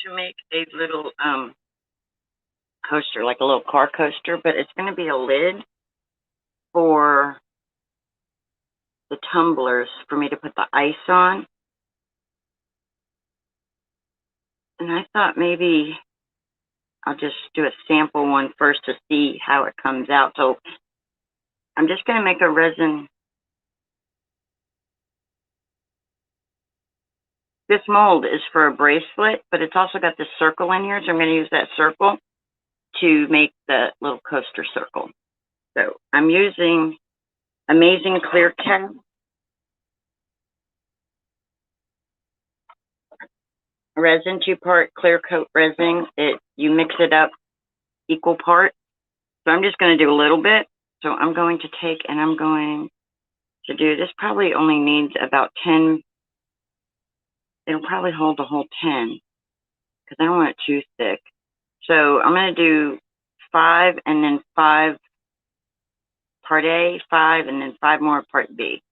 to make a little coaster, like a little car coaster, but it's going to be a lid for the tumblers for me to put the ice on. And I thought maybe I'll just do a sample one first to see how it comes out. So I'm just going to make a resin. This mold is for a bracelet, but it's also got this circle in here, so I'm going to use that circle to make the little coaster circle. So I'm using Amazing Clear Cap. Resin, 2-part clear coat resin. You mix it up equal part. So I'm just going to do a little bit. So I'm going to take and I'm going to do this. Probably only needs about 10. It'll probably hold the whole 10 because I don't want it too thick. So I'm going to do 5 and then 5 part A, 5 and then 5 more part B.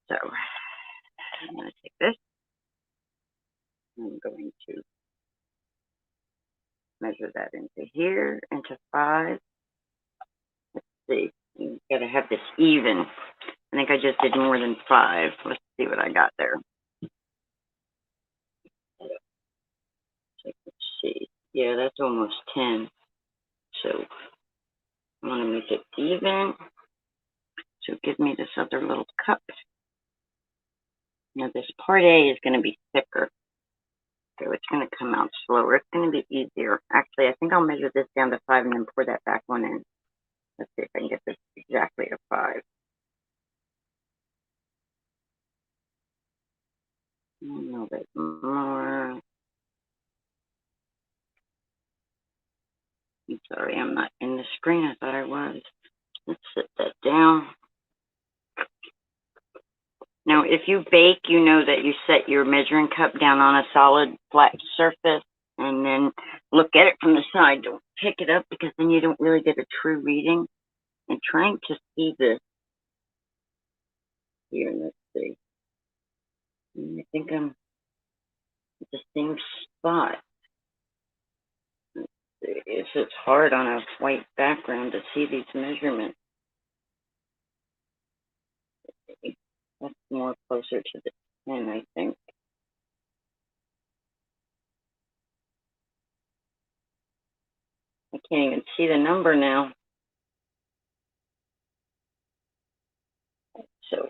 So I'm going to take this. I'm going to measure that into here, into 5. Let's see. You got to have this even. I think I just did more than 5. Let's see what I got there. Let's see. Yeah, that's almost 10. So I want to make it even. So give me this other little cup. Now this part A is going to be thicker. So it's going to come out slower. It's going to be easier. Actually, I think I'll measure this down to 5 and then pour that back one in. Let's see if I can get this exactly to 5. A little bit more. I'm sorry, I'm not in the screen. I thought I was. Let's set that down. Now, if you bake, you know that you set your measuring cup down on a solid flat surface and then look at it from the side. Don't pick it up because then you don't really get a true reading. And trying to see this here, let's see. I think I'm at the same spot. Let's see. It's hard on a white background to see these measurements. That's more closer to the 10, I think. I can't even see the number now. So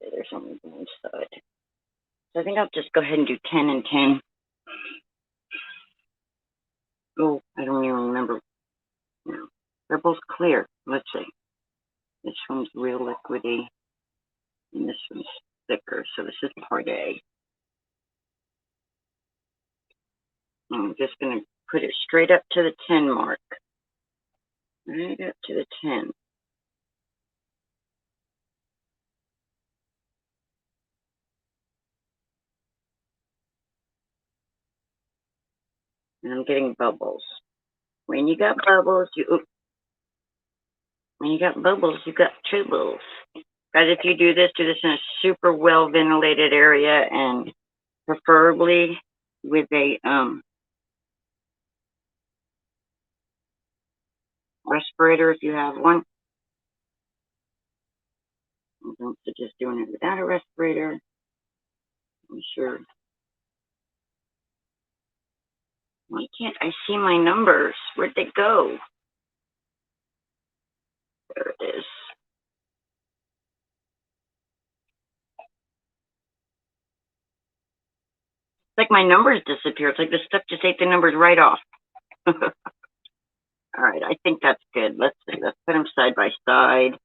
there's only one side. So I think I'll just go ahead and do 10 and 10. Oh, I don't even remember. No, they're both clear. Let's see. This one's real liquidy, and this one's thicker. So this is part A. I'm just going to put it straight up to the 10 mark. Right up to the 10. And I'm getting bubbles. When you got bubbles, you got troubles. Guys, if you do this in a super well ventilated area and preferably with a respirator if you have one. I don't suggest doing it without a respirator. I'm sure. Why can't I see my numbers? Where'd they go? There it is. It's like my numbers disappear. It's like the stuff just ate the numbers right off. All right, I think that's good. Let's see. Let's put them side by side.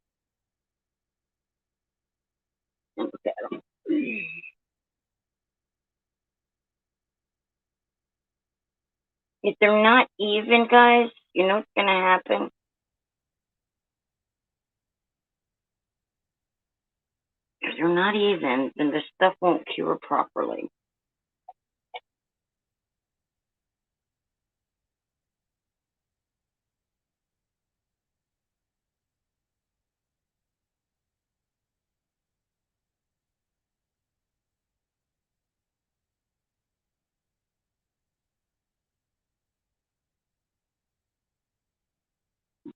And look at them. If they're not even, guys, you know what's going to happen? If they're not even, then the stuff won't cure properly.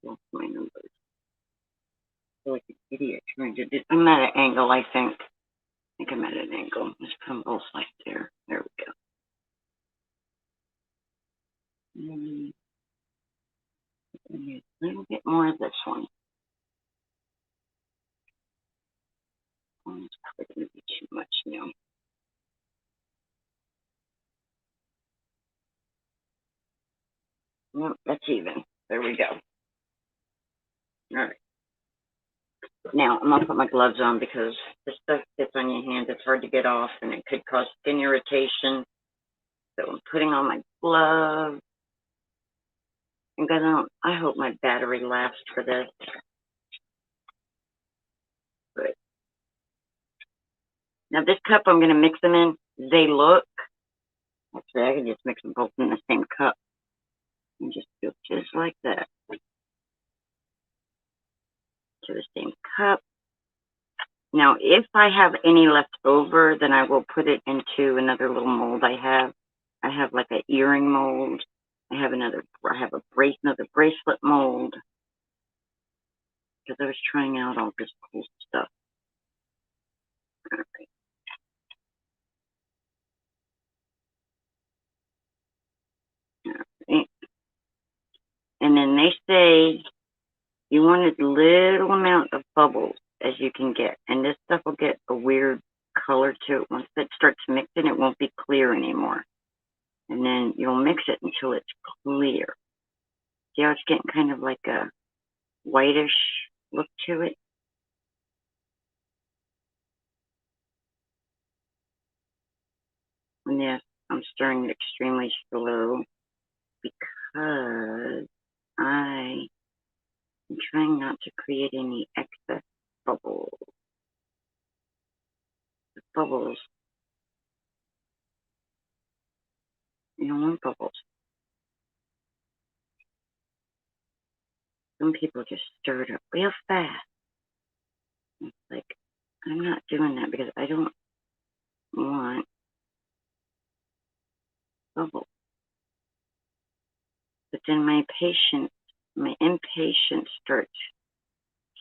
lost my numbers. I feel like an idiot trying to do. I'm at an angle, I think. I'm at an angle. Let's put them both like there. There we go. A little bit more of this one. It's probably going to be too much now. Well, that's even. There we go. All right. Now, I'm going to put my gloves on because this stuff gets on your hands. It's hard to get off, and it could cause skin irritation. So I'm putting on my gloves. And guys, I hope my battery lasts for this. Good. Now, this cup, I'm going to mix them in. They look. Actually, I can just mix them both in the same cup. And just do it just like that. To the same cup. Now, if I have any left over, then I will put it into another little mold I have. I have like an earring mold. I have another bracelet mold. Because I was trying out all this cool stuff. All right. And then they say you want as little amount of bubbles as you can get. And this stuff will get a weird color to it. Once it starts mixing, it won't be clear anymore. And then you'll mix it until it's clear. See how it's getting kind of like a whitish look to it? And yes, I'm stirring it extremely slow because I am trying not to create any excess bubbles. The bubbles, you don't want bubbles. Some people just stir it up real fast. It's like, I'm not doing that because I don't want bubbles. But then my impatience starts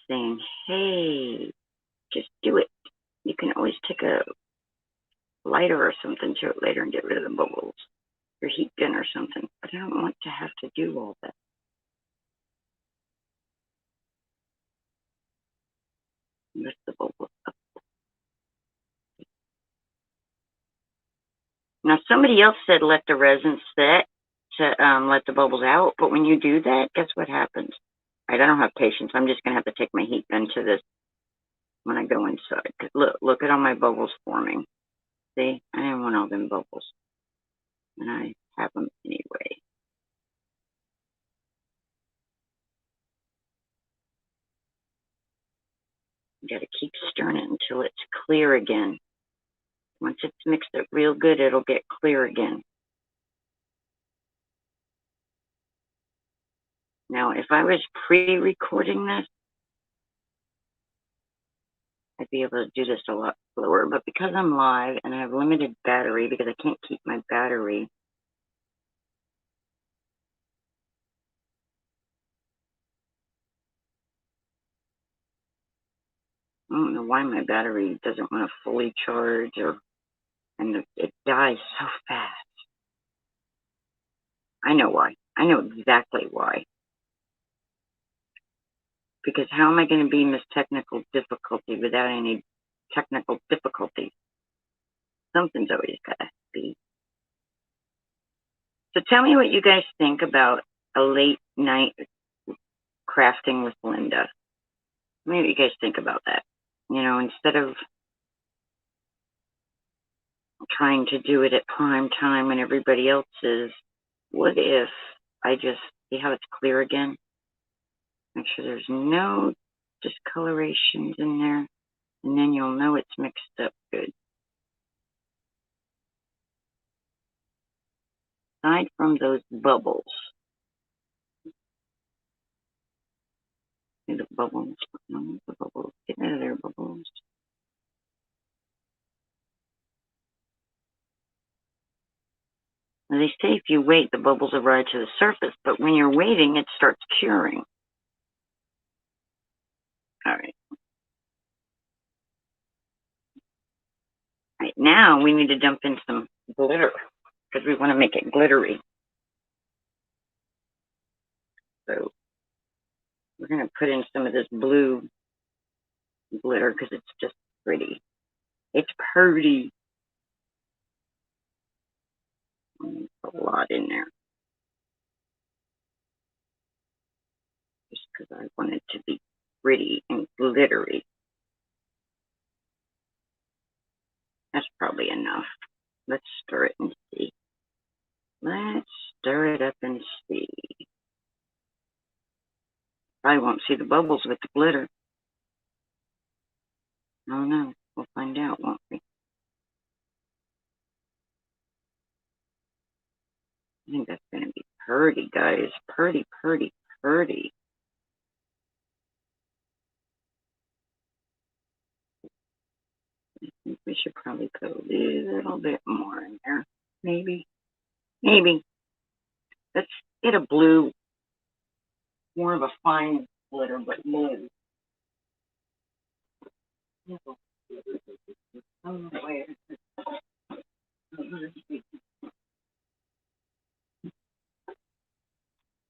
saying, hey, just do it. You can always take a lighter or something to it later and get rid of the bubbles. Your heat gun or something. But I don't want to have to do all that. Lift the bubbles up. Now, somebody else said let the resin set to let the bubbles out. But when you do that, guess what happens? I don't have patience. I'm just going to have to take my heat gun to this when I go inside. Look at all my bubbles forming. See, I didn't want all them bubbles. And I have them anyway. You got to keep stirring it until it's clear again. Once it's mixed up real good, it'll get clear again. Now, if I was pre-recording this, I'd be able to do this a lot slower. But because I'm live and I have limited battery, because I can't keep my battery, I don't know why my battery doesn't want to fully charge, and it dies so fast. I know why. I know exactly why. Because how am I going to be Miss Technical Difficulty without any technical difficulties? Something's always got to be. So tell me what you guys think about a late night crafting with Linda. Tell me what you guys think about that. You know, instead of trying to do it at prime time when everybody else is, what if I just see how it's clear again? Make sure there's no discolorations in there, and then you'll know it's mixed up good. Aside from those bubbles. See the bubbles? No, the bubbles. Get out of there, bubbles. Now they say if you wait, the bubbles will rise to the surface, but when you're waiting, it starts curing. Right, now we need to dump in some glitter because we want to make it glittery. So we're going to put in some of this blue glitter because it's just pretty. It's pretty. Put a lot in there just because I want it to be pretty and glittery. That's probably enough. Let's stir it and see. Let's stir it up and see. Probably won't see the bubbles with the glitter. I don't know. We'll find out, won't we? I think that's going to be pretty, guys. Pretty, pretty, pretty. I think we should probably put a little bit more in there. Maybe. Maybe. Let's get a blue, more of a fine glitter, but blue.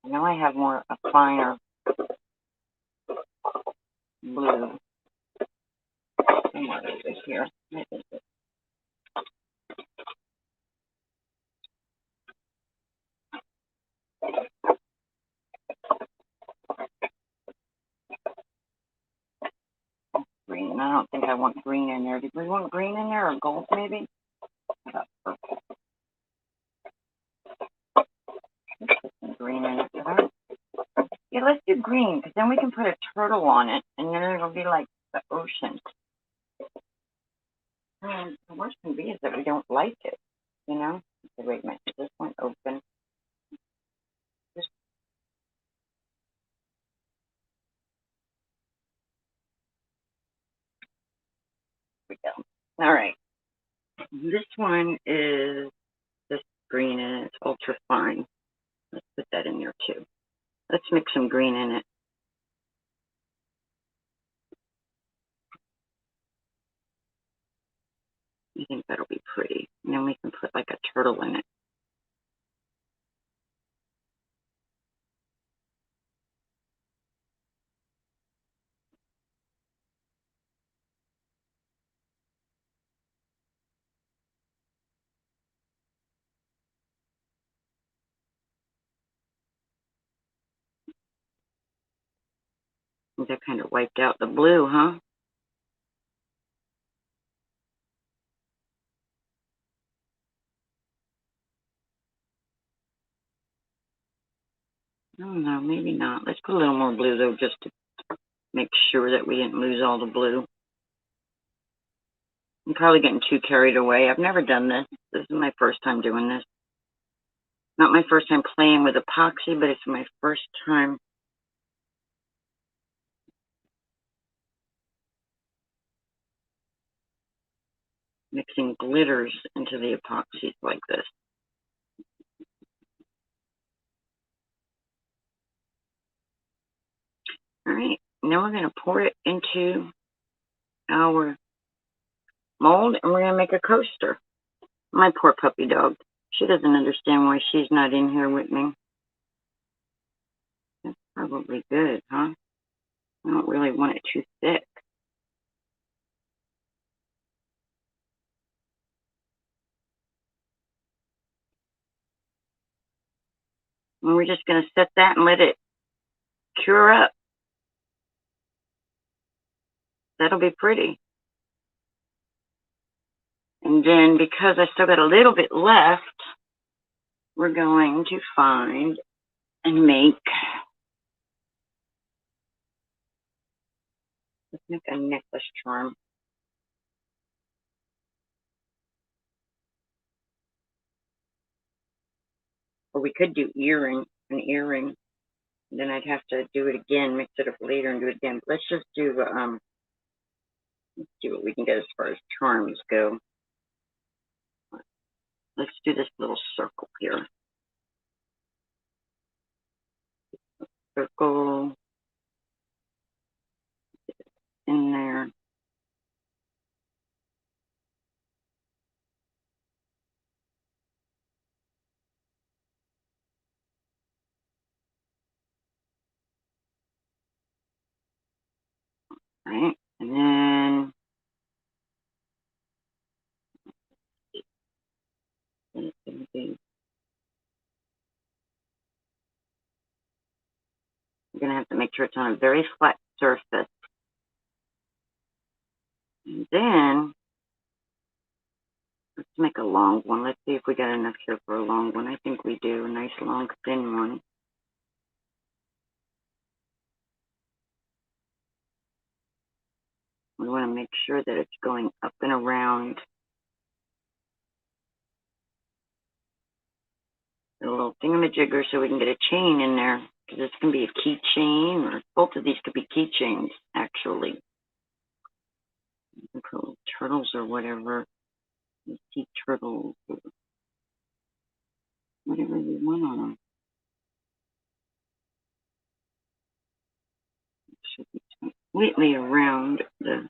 I know I have more, a finer blue. Somewhere over here. Green. I don't think I want green in there. Did we want green in there or gold maybe? About purple. Let's put some green in it. Yeah, let's do green because then we can put a turtle on it and then it'll be like the ocean. And the worst can be is that we don't like it, you know? Okay, wait a minute. Is this one open? Just we go. All right. This one is this green and it's ultra fine. Let's put that in there too. Let's mix some green in it. I think that'll be pretty. And then we can put like a turtle in it. I think that kind of wiped out the blue, huh? I don't know, maybe not. Let's put a little more blue though, just to make sure that we didn't lose all the blue. I'm probably getting too carried away. I've never done this. This is my first time doing this. Not my first time playing with epoxy, but it's my first time mixing glitters into the epoxies like this. All right, now we're going to pour it into our mold and we're going to make a coaster. My poor puppy dog. She doesn't understand why she's not in here with me. That's probably good, huh? I don't really want it too thick. And we're just going to set that and let it cure up. That'll be pretty. And then because I still got a little bit left, we're going to find and make, let's make a necklace charm. Or we could do an earring. Then I'd have to do it again, mix it up later and do it again. But let's just do, let's see what we can get as far as charms go. Let's do this little circle here. Circle in there. right? And then it's going to be, you're going to have to make sure it's on a very flat surface. And then let's make a long one. Let's see if we got enough here for a long one. I think we do. A nice, long, thin one. We want to make sure that it's going up and around the little thingamajigger so we can get a chain in there. Because this can be a key chain, or both of these could be keychains, actually. You can put little turtles or whatever. Sea turtles, or whatever you want on them. It should be completely around the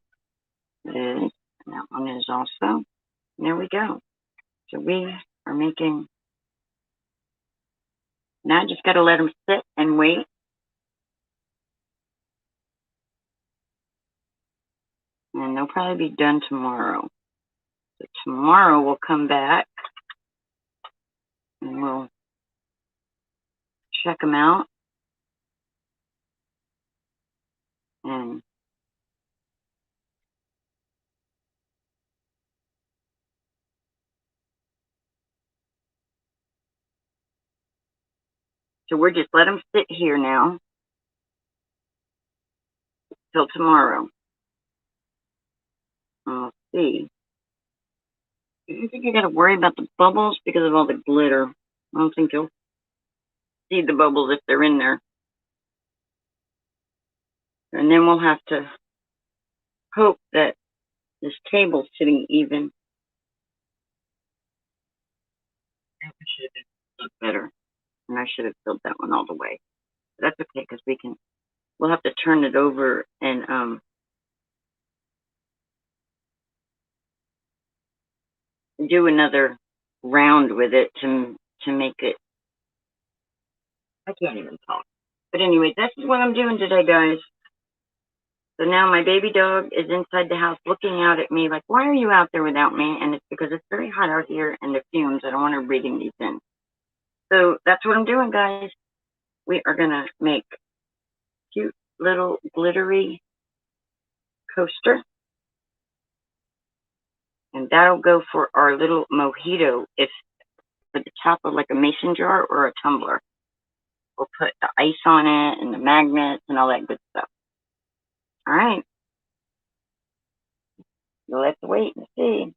lid. That one is also. There we go. So we are making, now I just got to let them sit and wait. And they'll probably be done tomorrow. So tomorrow we'll come back and we'll check them out. And so we're just let them sit here now till tomorrow. And we'll see. I don't think you got to worry about the bubbles because of all the glitter. I don't think you'll see the bubbles if they're in there. And then we'll have to hope that this table's sitting even. That should have been better. And I should have filled that one all the way. But that's okay because we'll have to turn it over and do another round with it to make it. I can't even talk. But anyway, that's what I'm doing today, guys. So now my baby dog is inside the house looking out at me like, why are you out there without me? And it's because it's very hot out here and the fumes, I don't want her breathing these in. So that's what I'm doing, guys. We are going to make cute little glittery coaster. And that'll go for our little mojito if for the top of like a mason jar or a tumbler. We'll put the ice on it and the magnets and all that good stuff. All right. Let's wait and see.